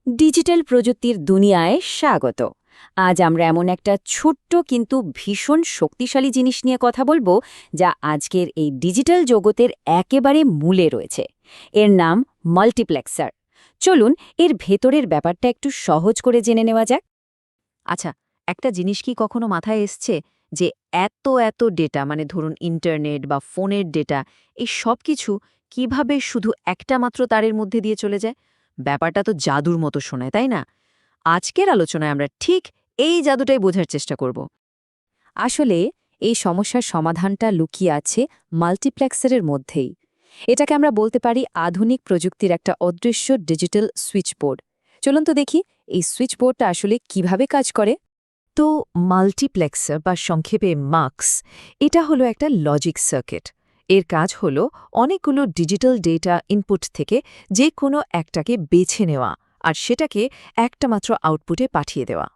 Digital প্রযুক্তির দুনিয়ায় স্বাগত। আজ আমরা এমন একটা ছোট্ট কিন্তু ভীষণ শক্তিশালী জিনিস নিয়ে কথা বলবো, যা আজকের এই ডিজিটাল জগতের একেবারে মূলে রয়েছে। এর নাম মাল্টিপ্লেক্সার। চলুন এর ভেতরের ব্যাপারটা একটু সহজ করে জেনে নেওয়া যাক। আচ্ছা, একটা জিনিস কি কখনো মাথায় এসছে যে এত এত ডেটা, মানে ধরুন ইন্টারনেট বা ফোনের ডেটা, এই সব কিছু কিভাবে শুধু একটা মাত্র তারের মধ্যে দিয়ে চলে যায়? ব্যাপারটা তো জাদুর মতো শোনায়, তাই না? আজকের আলোচনায় আমরা ঠিক এই জাদুটাই বোঝার চেষ্টা করব। আসলে এই সমস্যার সমাধানটা লুকিয়ে আছে মাল্টিপ্লেক্সারের মধ্যেই। এটাকে আমরা বলতে পারি আধুনিক প্রযুক্তির একটা অদৃশ্য ডিজিটাল সুইচবোর্ড। চলুন তো দেখি এই সুইচবোর্ডটা আসলে কিভাবে কাজ করে। তো মাল্টিপ্লেক্সার বা সংক্ষেপে মাক্স, এটা হলো একটা লজিক সার্কিট। এর কাজ হলো অনেকগুলো ডিজিটাল ডেটা ইনপুট থেকে যে কোনো একটাকে বেছে নেওয়া আর সেটাকে একটা মাত্র আউটপুটে পাঠিয়ে দেওয়া।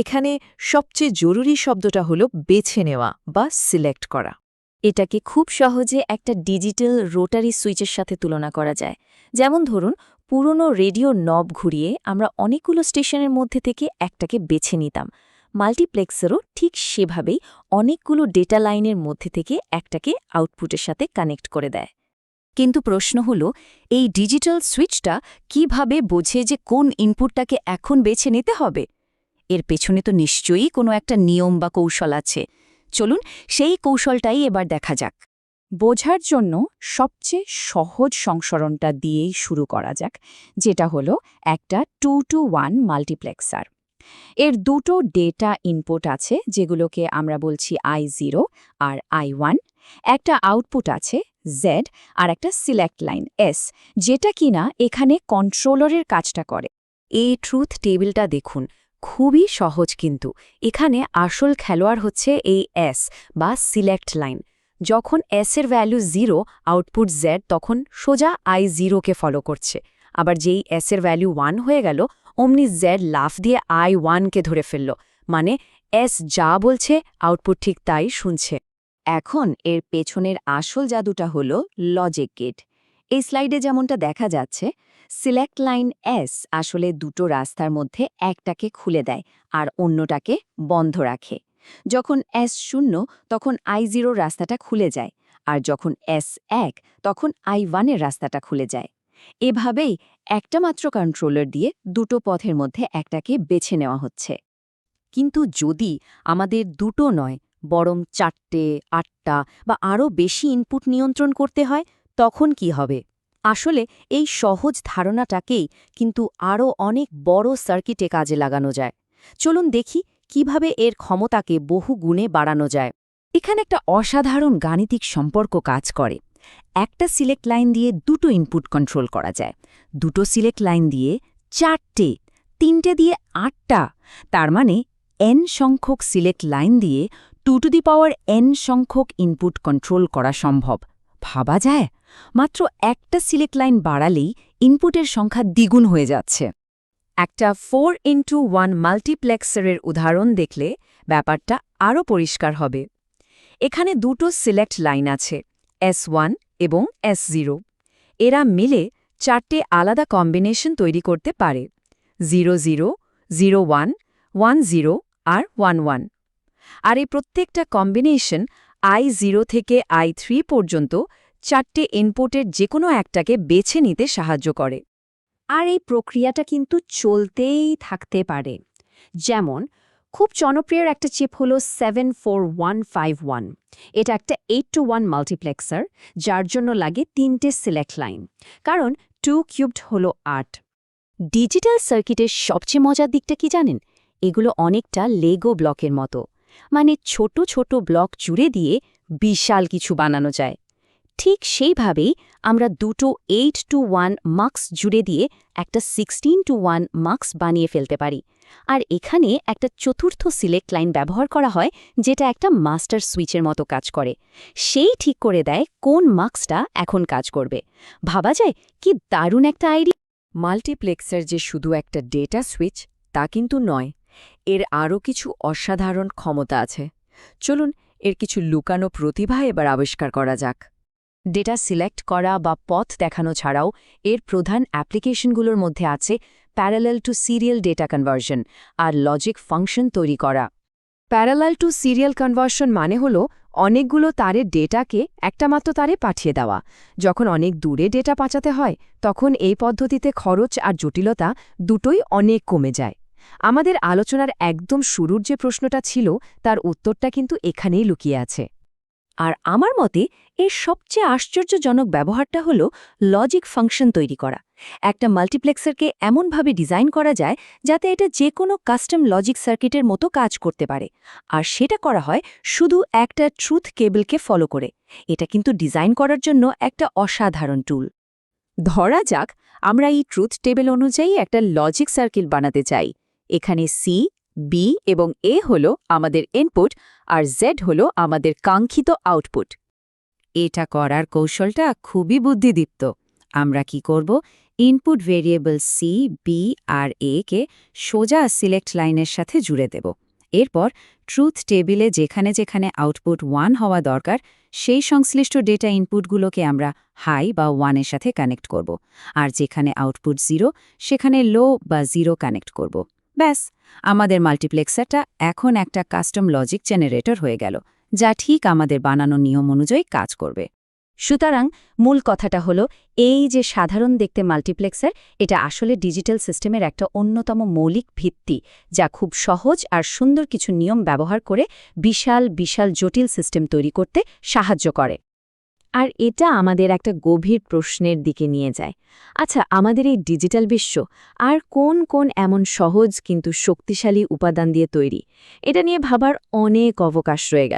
এখানে সবচেয়ে জরুরি শব্দটা হলো বেছে নেওয়া বা সিলেক্ট করা। এটাকে খুব সহজে একটা ডিজিটাল রোটারি সুইচের সাথে তুলনা করা যায়। যেমন ধরুন, পুরনো রেডিও নব ঘুরিয়ে আমরা অনেকগুলো স্টেশনের মধ্যে থেকে একটাকে বেছে নিতাম। মাল্টিপ্লেক্সারও ঠিক সেভাবেই অনেকগুলো ডেটা লাইনের মধ্যে থেকে একটাকে আউটপুটের সাথে কানেক্ট করে দেয়। কিন্তু প্রশ্ন হল, এই ডিজিটাল সুইচটা কিভাবে বোঝে যে কোন ইনপুটটাকে এখন বেছে নিতে হবে? এর পেছনে তো নিশ্চয়ই কোনো একটা নিয়ম বা কৌশল আছে। চলুন সেই কৌশলটাই এবার দেখা যাক। বোঝার জন্য সবচেয়ে সহজ সংস্করণটা দিয়েই শুরু করা যাক, যেটা হলো একটা 2-to-1 মাল্টিপ্লেক্সার। এর দুটো ডেটা ইনপুট আছে, যেগুলোকে আমরা বলছি I0 আর I1। একটা আউটপুট আছে Z আর একটা সিলেক্ট লাইন S, যেটা কিনা এখানে কন্ট্রোলারের কাজটা করে। এই ট্রুথ টেবিলটা দেখুন, খুবই সহজ, কিন্তু এখানে আসল খেলোয়াড় হচ্ছে এই S বা সিলেক্ট লাইন। যখন S এর ভ্যালু 0, আউটপুট Z তখন সোজা I0কে ফলো করছে। আবার যেই S এর ভ্যালু 1 হয়ে গেল, অমনি Z লাফ দিয়ে I1কে ধরে ফেলল। মানে S যা বলছে আউটপুট ঠিক তাই শুনছে। এখন এর পেছনের আসল জাদুটা হলো লজিক গেট। এই স্লাইডে যেমনটা দেখা যাচ্ছে, সিলেক্ট লাইন S আসলে দুটো রাস্তার মধ্যে একটাকে খুলে দেয় আর অন্যটাকে বন্ধ রাখে। যখন S 0, তখন I0 রাস্তাটা খুলে যায়, আর যখন S 1, তখন I1 এর রাস্তাটা খুলে যায়। এভাবেই একটা মাত্র কন্ট্রোলার দিয়ে দুটো পথের মধ্যে একটাকে বেছে নেওয়া হচ্ছে। কিন্তু যদি আমাদের দুটো নয়, বরং 4টে, 8টা বা আরও বেশি ইনপুট নিয়ন্ত্রণ করতে হয়, তখন কি হবে? আসলে এই সহজ ধারণাটাকেই কিন্তু আরও অনেক বড় সার্কিটে কাজে লাগানো যায়। চলুন দেখি কিভাবে এর ক্ষমতাকে বহু গুণে বাড়ানো যায়। এখানে একটা অসাধারণ গাণিতিক সম্পর্ক কাজ করে। একটা সিলেক্ট লাইন দিয়ে দুটো ইনপুট কন্ট্রোল করা যায়, দুটো সিলেক্ট লাইন দিয়ে 4টে, 3টে দিয়ে 8টা। তার মানে n সংখ্যক সিলেক্ট লাইন দিয়ে 2n সংখ্যক ইনপুট কন্ট্রোল করা সম্ভব। ভাবা যায়, মাত্র একটা সিলেক্ট লাইন বাড়ালেই ইনপুটের সংখ্যা দ্বিগুণ হয়ে যাচ্ছে। একটা 4x1 মাল্টিপ্লেক্সারের উদাহরণ দেখলে ব্যাপারটা আরও পরিষ্কার হবে। এখানে দুটো সিলেক্ট লাইন আছে, S1 এবং S0। এরা মিলে 4টে আলাদা কম্বিনেশন তৈরি করতে পারে, 00, 01, 10 আর 11। আর এই প্রত্যেকটা কম্বিনেশন I0 থেকে I3 পর্যন্ত 4টে ইনপুটের যে কোনো একটাকে বেছে নিতে সাহায্য করে। আর এই প্রক্রিয়াটা কিন্তু চলতেই থাকতে পারে। যেমন খুব জনপ্রিয় একটা চিপ হলো 74151। এটা একটা 8-to-1 মাল্টিপ্লেক্সার, যার জন্য লাগে 3টে সিলেক্ট লাইন, কারণ 2 কিউবড হলো 8। ডিজিটাল সার্কিটের সবচেয়ে মজার দিকটা কি জানেন? এগুলো অনেকটা লেগো ব্লকের মতো। মানে ছোট ছোট ব্লক জুড়ে দিয়ে বিশাল কিছু বানানো যায়। ঠিক সেইভাবেই আমরা দুটো 8-to-1 মাক্স জুড়ে দিয়ে একটা 16-to-1 মাক্স বানিয়ে ফেলতে পারি। আর এখানে একটা চতুর্থ সিলেক্ট লাইন ব্যবহার করা হয়, যেটা একটা মাস্টার সুইচের মতো কাজ করে। সেই ঠিক করে দেয় কোন মাক্সটা এখন কাজ করবে। ভাবা যায় কি দারুণ একটা আইডিয়া! মাল্টিপ্লেক্সার যে শুধু একটা ডেটা সুইচ তা কিন্তু নয়, এর আরও কিছু অসাধারণ ক্ষমতা আছে। চলুন এর কিছু লুকানো প্রতিভা এবার আবিষ্কার করা যাক। ডেটা সিলেক্ট করা বা পথ দেখানো ছাড়াও এর প্রধান অ্যাপ্লিকেশনগুলোর মধ্যে আছে parallel to serial data conversion আর লজিক ফাংশন তৈরি করা। প্যারালাল টু সিরিয়াল কনভার্সন মানে হলো অনেকগুলো তারের ডেটাকে একটা মাত্র তারে পাঠিয়ে দেওয়া। যখন অনেক দূরে ডেটা পাঠাতে হয় তখন এই পদ্ধতিতে খরচ আর জটিলতা দুটোই অনেক কমে যায়। আমাদের আলোচনার একদম শুরুর যে প্রশ্নটা ছিল তার উত্তরটা কিন্তু এখানেই লুকিয়ে আছে। আর আমার মতে এর সবচেয়ে আশ্চর্যজনক ব্যবহারটা হলো লজিক ফাংশন তৈরি করা। একটা মাল্টিপ্লেক্সারকে এমনভাবে ডিজাইন করা যায় যাতে এটা যে কোনো কাস্টম লজিক সার্কিটের মতো কাজ করতে পারে, আর সেটা করা হয় শুধু একটা ট্রুথ কেবলকে ফলো করে। এটা কিন্তু ডিজাইন করার জন্য একটা অসাধারণ টুল। ধরা যাক আমরা এই ট্রুথ টেবিল অনুযায়ী একটা লজিক সার্কিট বানাতে চাই। এখানে সি, বি এবং এ হলো আমাদের ইনপুট আর জেড হলো আমাদের কাঙ্ক্ষিত আউটপুট। এটা করার কৌশলটা খুবই বুদ্ধিদীপ্ত। আমরা কি করব, ইনপুট ভেরিয়েবল সি, বি আর এ কে সোজা সিলেক্ট লাইনের সাথে জুড়ে দেব। এরপর ট্রুথ টেবিলে যেখানে যেখানে আউটপুট 1 হওয়া দরকার সেই সংশ্লিষ্ট ডেটা ইনপুটগুলোকে আমরা হাই বা 1-এর সাথে কানেক্ট করব, আর যেখানে আউটপুট 0 সেখানে লো বা 0 কানেক্ট করব। ব্যাস, আমাদের মাল্টিপ্লেক্সারটা এখন একটা কাস্টম লজিক জেনারেটর হয়ে গেল, যা ঠিক আমাদের বানানো নিয়ম অনুযায়ী কাজ করবে। সুতরাং মূল কথাটা হলো এই যে সাধারণ দেখতে মাল্টিপ্লেক্সার, এটা আসলে ডিজিটাল সিস্টেমের একটা অন্যতম মৌলিক ভিত্তি, যা খুব সহজ আর সুন্দর কিছু নিয়ম ব্যবহার করে বিশাল বিশাল জটিল সিস্টেম তৈরি করতে সাহায্য করে। আর এটা আমাদের একটা গভীর প্রশ্নের দিকে নিয়ে যায়। আচ্ছা, আমাদের এই ডিজিটাল বিশ্ব আর কোন কোন এমন সহজ কিন্তু শক্তিশালী উপাদান দিয়ে তৈরি? এটা নিয়ে ভাবার অনেক অবকাশ রয়ে গেল।